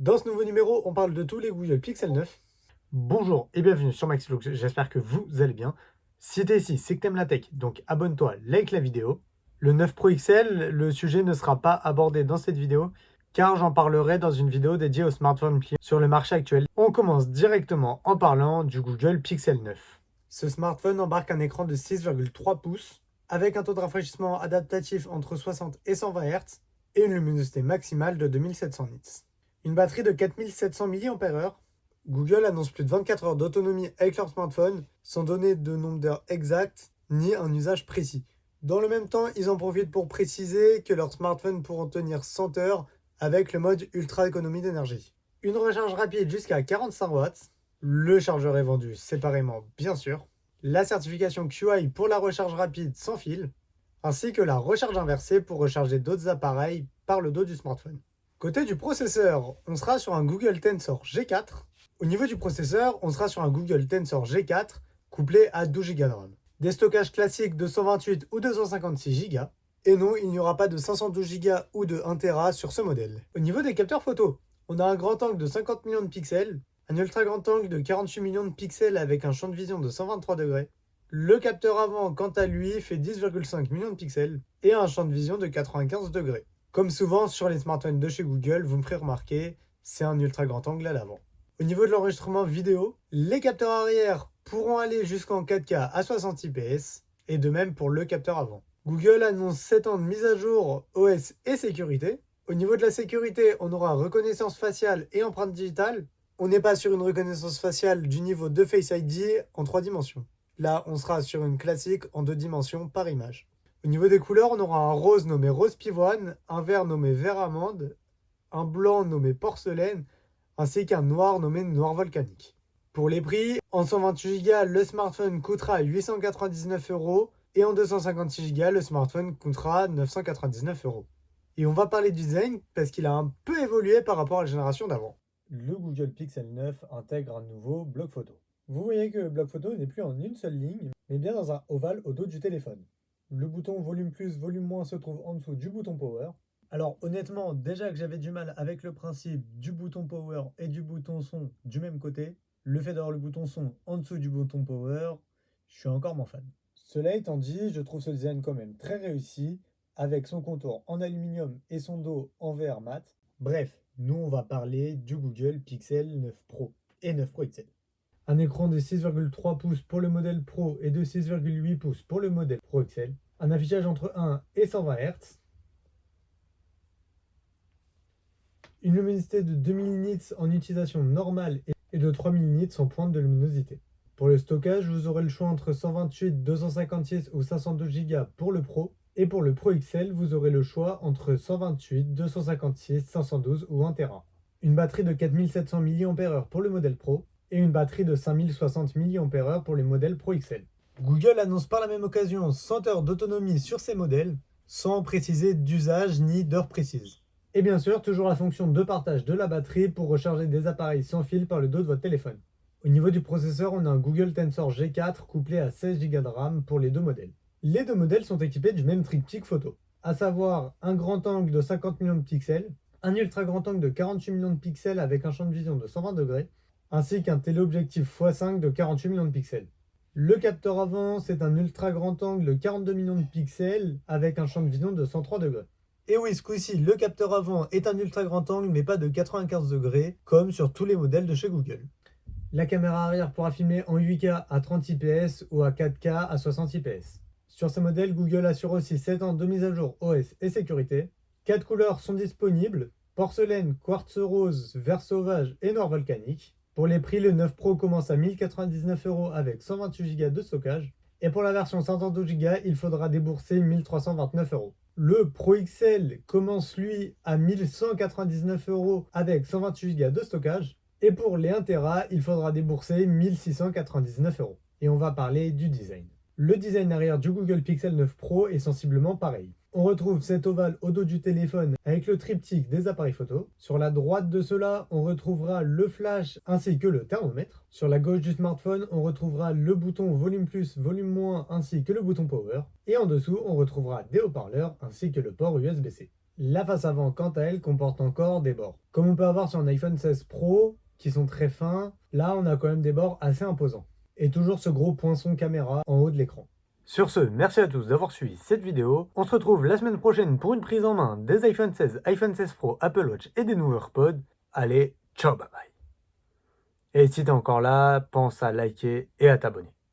Dans ce nouveau numéro, on parle de tous les Google Pixel 9. Bonjour et bienvenue sur Maxvlog, j'espère que vous allez bien. Si t'es ici, c'est que t'aimes la tech, donc abonne-toi, like la vidéo. Le 9 Pro XL, le sujet ne sera pas abordé dans cette vidéo, car j'en parlerai dans une vidéo dédiée aux smartphones pliants sur le marché actuel. On commence directement en parlant du Google Pixel 9. Ce smartphone embarque un écran de 6,3 pouces, avec un taux de rafraîchissement adaptatif entre 60 et 120 Hz, et une luminosité maximale de 2700 nits. Une batterie de 4700 mAh. Google annonce plus de 24 heures d'autonomie avec leur smartphone, sans donner de nombre d'heures exact ni un usage précis. Dans le même temps, ils en profitent pour préciser que leurs smartphones pourront tenir 100 heures avec le mode ultra économie d'énergie. Une recharge rapide jusqu'à 45 watts. Le chargeur est vendu séparément, bien sûr. La certification QI pour la recharge rapide sans fil, ainsi que la recharge inversée pour recharger d'autres appareils par le dos du smartphone. Côté du processeur, on sera sur un Google Tensor G4. Au niveau du processeur, on sera sur un Google Tensor G4 couplé à 12 Go de RAM. Des stockages classiques de 128 ou 256 Go. Et non, il n'y aura pas de 512 Go ou de 1 Tera sur ce modèle. Au niveau des capteurs photo, on a un grand angle de 50 millions de pixels, un ultra grand angle de 48 millions de pixels avec un champ de vision de 123 degrés. Le capteur avant, quant à lui, fait 10,5 millions de pixels et a un champ de vision de 95 degrés. Comme souvent sur les smartphones de chez Google, vous me ferez remarquer, c'est un ultra grand angle à l'avant. Au niveau de l'enregistrement vidéo, les capteurs arrière pourront aller jusqu'en 4K à 60 fps, et de même pour le capteur avant. Google annonce 7 ans de mise à jour OS et sécurité. Au niveau de la sécurité, on aura reconnaissance faciale et empreinte digitale. On n'est pas sur une reconnaissance faciale du niveau de Face ID en 3 dimensions. Là, on sera sur une classique en 2 dimensions par image. Au niveau des couleurs, on aura un rose nommé rose pivoine, un vert nommé vert amande, un blanc nommé porcelaine, ainsi qu'un noir nommé noir volcanique. Pour les prix, en 128 Go, le smartphone coûtera 899 € et en 256 Go, le smartphone coûtera 999 €. Et on va parler du design parce qu'il a un peu évolué par rapport à la génération d'avant. Le Google Pixel 9 intègre un nouveau bloc photo. Vous voyez que le bloc photo n'est plus en une seule ligne, mais bien dans un ovale au dos du téléphone. Le bouton volume plus, volume moins se trouve en dessous du bouton power. Alors honnêtement, déjà que j'avais du mal avec le principe du bouton power et du bouton son du même côté, le fait d'avoir le bouton son en dessous du bouton power, je suis encore moins fan. Cela étant dit, je trouve ce design quand même très réussi, avec son contour en aluminium et son dos en verre mat. Bref, nous on va parler du Google Pixel 9 Pro et 9 Pro XL. Un écran de 6,3 pouces pour le modèle Pro et de 6,8 pouces pour le modèle Pro XL. Un affichage entre 1 et 120 Hz. Une luminosité de 2000 nits en utilisation normale et de 3000 nits en pointe de luminosité. Pour le stockage, vous aurez le choix entre 128, 256 ou 512 Go pour le Pro. Et pour le Pro XL, vous aurez le choix entre 128, 256, 512 ou 1 Tera. Une batterie de 4700 mAh pour le modèle Pro et une batterie de 5060 mAh pour les modèles Pro XL. Google annonce par la même occasion 100 heures d'autonomie sur ces modèles, sans préciser d'usage ni d'heure précise. Et bien sûr, toujours la fonction de partage de la batterie pour recharger des appareils sans fil par le dos de votre téléphone. Au niveau du processeur, on a un Google Tensor G4 couplé à 16 Go de RAM pour les deux modèles. Les deux modèles sont équipés du même triptyque photo, à savoir un grand angle de 50 millions de pixels, un ultra grand angle de 48 millions de pixels avec un champ de vision de 120 degrés, ainsi qu'un téléobjectif x5 de 48 millions de pixels. Le capteur avant, c'est un ultra grand angle de 42 millions de pixels avec un champ de vision de 103 degrés. Et oui, ce coup-ci, le capteur avant est un ultra grand angle mais pas de 95 degrés, comme sur tous les modèles de chez Google. La caméra arrière pourra filmer en 8K à 30 fps ou à 4K à 60 fps. Sur ces modèles, Google assure aussi 7 ans de mise à jour OS et sécurité. 4 couleurs sont disponibles: porcelaine, quartz rose, vert sauvage et noir volcanique. Pour les prix, le 9 Pro commence à 1099 € avec 128 Go de stockage. Et pour la version 512 Go, il faudra débourser 1329 €. Le Pro XL commence lui à 1199 € avec 128 Go de stockage. Et pour les 1 Tera, il faudra débourser 1699 €. Et on va parler du design. Le design arrière du Google Pixel 9 Pro est sensiblement pareil. On retrouve cet ovale au dos du téléphone avec le triptyque des appareils photo. Sur la droite de cela, on retrouvera le flash ainsi que le thermomètre. Sur la gauche du smartphone, on retrouvera le bouton volume plus, volume moins ainsi que le bouton power. Et en dessous, on retrouvera des haut-parleurs ainsi que le port USB-C. La face avant, quant à elle, comporte encore des bords. Comme on peut avoir sur un iPhone 16 Pro, qui sont très fins, là on a quand même des bords assez imposants. Et toujours ce gros poinçon caméra en haut de l'écran. Sur ce, merci à tous d'avoir suivi cette vidéo. On se retrouve la semaine prochaine pour une prise en main des iPhone 16, iPhone 16 Pro, Apple Watch et des nouveaux AirPods. Allez, ciao, bye bye. Et si t'es encore là, pense à liker et à t'abonner.